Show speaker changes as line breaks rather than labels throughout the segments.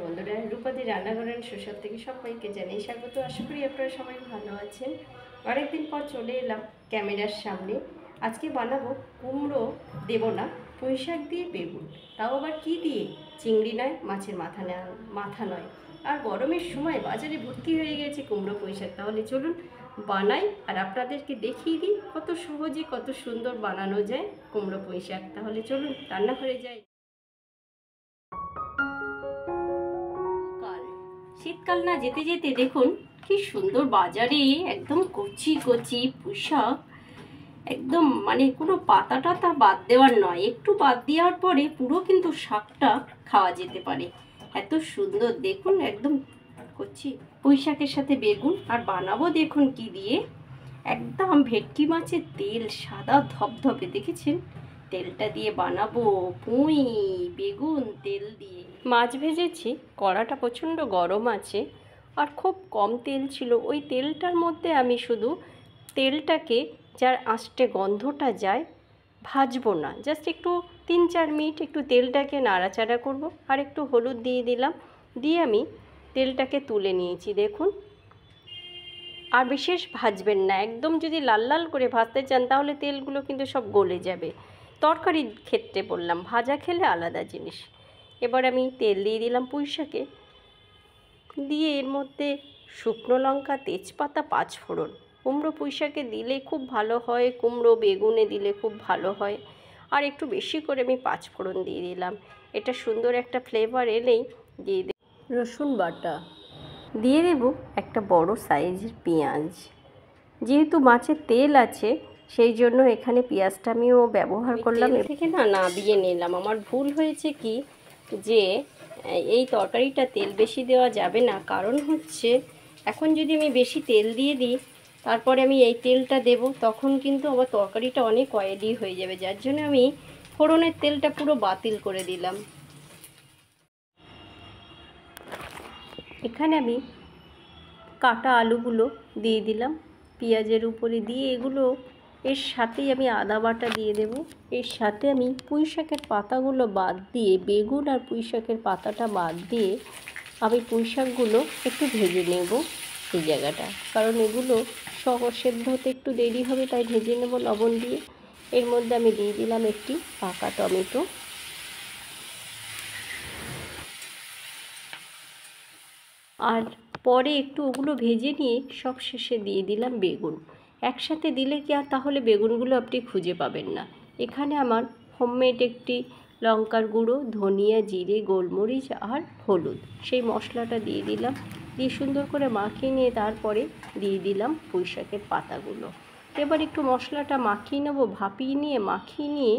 বন্ধুরা, রূপাদি রান্নাঘরের শৈশব থেকে সবাইকে জানাই স্বাগত। আশা করি আপনারা সবাই ভালো আছেন। অনেকদিন পর চলে এলাম ক্যামেরার সামনে। আজকে বানাবো কুমড়ো দেব না, পুঁই শাক দিয়ে বেগুন। তাও আবার কি দিয়ে? চিংড়ি নয়, মাছের মাথা নয়। আর গরমের সময় বাজারে ভর্তি হয়ে গেছে কুমড়ো পুঁই শাক। তাহলে চলুন বানাই আর আপনাদেরকে দেখিয়ে দিই কত সহজে কত সুন্দর বানানো যায় কুমড়ো পুঁই শাক। তাহলে চলুন রান্নাঘরে যাই। শীতকাল না যেতে যেতে দেখুন কি সুন্দর বাজারে একদম কচি কচি পুঁই শাক, একদম মানে কোনো পাতা টাতা বাদ দেওয়ার নয়, একটু বাদ দেওয়ার পরে পুরো কিন্তু শাকটা খাওয়া যেতে পারে। এত সুন্দর দেখুন, একদম কচি পুঁই শাকের সাথে বেগুন। আর বানাবো দেখুন কি দিয়ে, একদম ভেটকি মাছের তেল সাদা ধপধপে, দেখেছেন? তেলটা দিয়ে বানাবো পুঁই বেগুন তেল দিয়ে। মাছ ভেজেছি, কড়াটা প্রচণ্ড গরম আছে আর খুব কম তেল ছিল। ওই তেলটার মধ্যে আমি শুধু তেলটাকে, যার আঁচটে গন্ধটা যায়, ভাজবো না, জাস্ট একটু 3-4 মিনিট একটু তেলটাকে নাড়াচাড়া করব। আর একটু হলুদ দিয়ে দিলাম, দিয়ে আমি তেলটাকে তুলে নিয়েছি দেখুন। আর বিশেষ ভাজবেন না, একদম যদি লাল লাল করে ভাজতে চান তাহলে তেলগুলো কিন্তু সব গলে যাবে। তরকারির ক্ষেত্রে বললাম, ভাজা খেলে আলাদা জিনিস। এবার আমি তেল দিয়ে দিলাম পুঁই শাকে, দিয়ে এর মধ্যে শুকনো লঙ্কা, তেজপাতা, 5 ফোড়ন। কুমড়ো পুঁই শাকে দিলে খুব ভালো হয়, কুমড়ো বেগুনে দিলে খুব ভালো হয়। আর একটু বেশি করে আমি 5 ফোড়ন দিয়ে দিলাম। এটা সুন্দর একটা ফ্লেভার এলেই দিয়ে দেব রসুন বাটা, দিয়ে দেব একটা বড় সাইজের পেঁয়াজ। যেহেতু মাছের তেল আছে সেই জন্য এখানে পেঁয়াজটা আমিও ব্যবহার করলাম। এর থেকে না দিয়ে নিলাম। আমার ভুল হয়েছে কি, যে এই তরকারিটা তেল বেশি দেওয়া যাবে না, কারণ হচ্ছে এখন যদি আমি বেশি তেল দিয়ে দিই তারপরে আমি এই তেলটা দেব, তখন কিন্তু আবার তরকারিটা অনেক অয়েলি হয়ে যাবে। যার জন্য আমি ফোড়নের তেলটা পুরো বাতিল করে দিলাম। এখানে আমি কাটা আলুগুলো দিয়ে দিলাম পেঁয়াজের উপরে, দিয়ে এগুলো এর সাথেই আমি আদা বাটা দিয়ে দেব। এর সাথে আমি পুঁই শাকের পাতাগুলো বাদ দিয়ে, বেগুন আর পুঁই শাকের পাতাটা বাদ দিয়ে আমি পুঁই শাকগুলো একটু ভেজে নেব এই জায়গাটা, কারণ এগুলো সেদ্ধ হতে একটু দেরি হবে, তাই ভেজে নেব লবণ দিয়ে। এর মধ্যে আমি দিয়ে দিলাম একটি পাকা টমেটো, আর পরে একটু ওগুলো ভেজে নিয়ে সব শেষে দিয়ে দিলাম বেগুন। একসাথে দিলে কি আর তাহলে বেগুনগুলো আপনি খুঁজে পাবেন না। এখানে আমার হোমমেড একটি লঙ্কার গুঁড়ো, ধনিয়া, জিরে, গোলমরিচ আর হলুদ, সেই মশলাটা দিয়ে দিলাম। দিয়ে সুন্দর করে মাখিয়ে নিয়ে তারপরে দিয়ে দিলাম পুঁই শাকের পাতাগুলো। এবার একটু মশলাটা মাখিয়ে নেব, ভাপিয়ে নিয়ে মাখিয়ে নিয়ে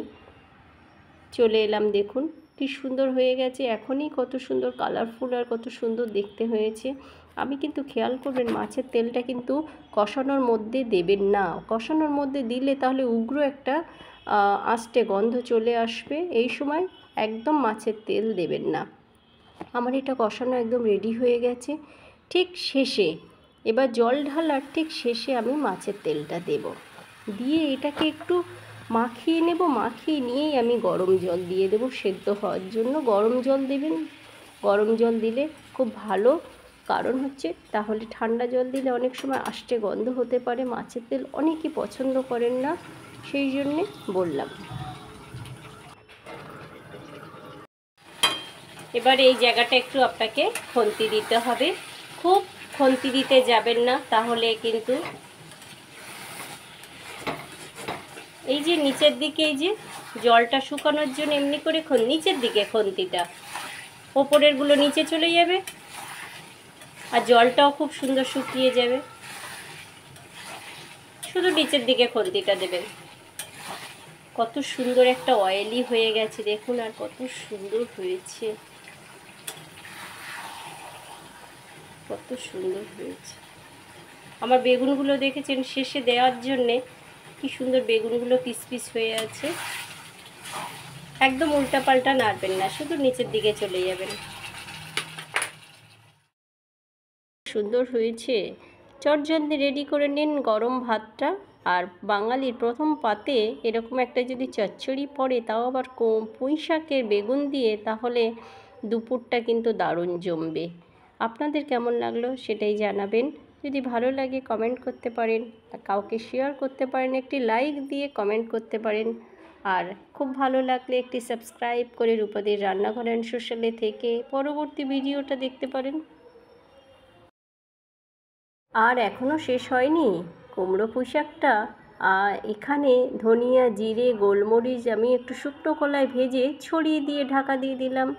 চলে এলাম। দেখুন কি সুন্দর হয়ে গেছে, এখনই কত সুন্দর কালারফুল আর কত সুন্দর দেখতে হয়েছে। আমি কিন্তু খেয়াল করবেন, মাছের তেলটা কিন্তু কষানোর মধ্যে দেবেন না। কষানোর মধ্যে দিলে তাহলে উগ্র একটা আস্তে গন্ধ চলে আসবে। এই সময় একদম মাছের তেল দেবেন না। আমার এটা কষানো একদম রেডি হয়ে গেছে। ঠিক শেষে, এবার জল ঢালার ঠিক শেষে আমি মাছের তেলটা দেব, দিয়ে এটাকে একটু মাখিয়ে নেব। মাখিয়ে নিয়েই আমি গরম জল দিয়ে দেব সেদ্ধ হওয়ার জন্য। গরম জল দেবেন, গরম জল দিলে খুব ভালো, কারণ হচ্ছে তাহলে ঠান্ডা জল দিলে অনেক সময় আষ্টে গন্ধ হতে পারে। মাছের তেল অনেকেই পছন্দ করেন না, সেই জন্যে বললাম। এবার এই জায়গাটা একটু আপনাকে খুন্তি দিতে হবে, খুব খুন্তি দিতে যাবেন না, তাহলে কিন্তু এই যে নিচের দিকে, এই যে জলটা শুকানোর জন্য এমনি করে নিচের দিকে খুন্তিটা, ওপরেরগুলো নিচে চলে যাবে আর জলটাও খুব সুন্দর শুকিয়ে যাবে। শুধু নিচের দিকে খুন্তিটা দেবেন। কত সুন্দর একটা অয়েলি হয়ে গেছে দেখুন, আর কত সুন্দর হয়েছে, কত সুন্দর হয়েছে। আমার বেগুনগুলো দেখেছেন শেষে দেওয়ার জন্যে কি সুন্দর বেগুনগুলো পিস পিস হয়ে আছে। একদম উল্টাপাল্টা নাড়বেন না, শুধু নিচের দিকে চলে যাবেন। সুন্দর হয়েছে। চটজলদি রেডি করে নিন গরম ভাতটা। আর বাঙালির প্রথম পাতে এরকম একটা যদি চচ্চড়ি পড়ে, তাও আবার পুঁই শাকের বেগুন দিয়ে, তাহলে দুপুরটা কিন্তু দারুণ জমবে। আপনাদের কেমন লাগলো সেটাই জানাবেন। যদি ভালো লাগে কমেন্ট করতে পারেন, কাউকে শেয়ার করতে পারেন, একটি লাইক দিয়ে কমেন্ট করতে পারেন। আর খুব ভালো লাগলে একটি সাবস্ক্রাইব করে রূপাদের রান্নাঘর অ্যান্ড সোশ্যালে থেকে পরবর্তী ভিডিওটা দেখতে পারেন। আর এখনও শেষ হয়নি কুমড়ো পুঁই শাকটা। এখানে ধনিয়া, জিরে, গোলমরিচ আমি একটু শুকনো কলায় ভেজে ছড়িয়ে দিয়ে ঢাকা দিয়ে দিলাম।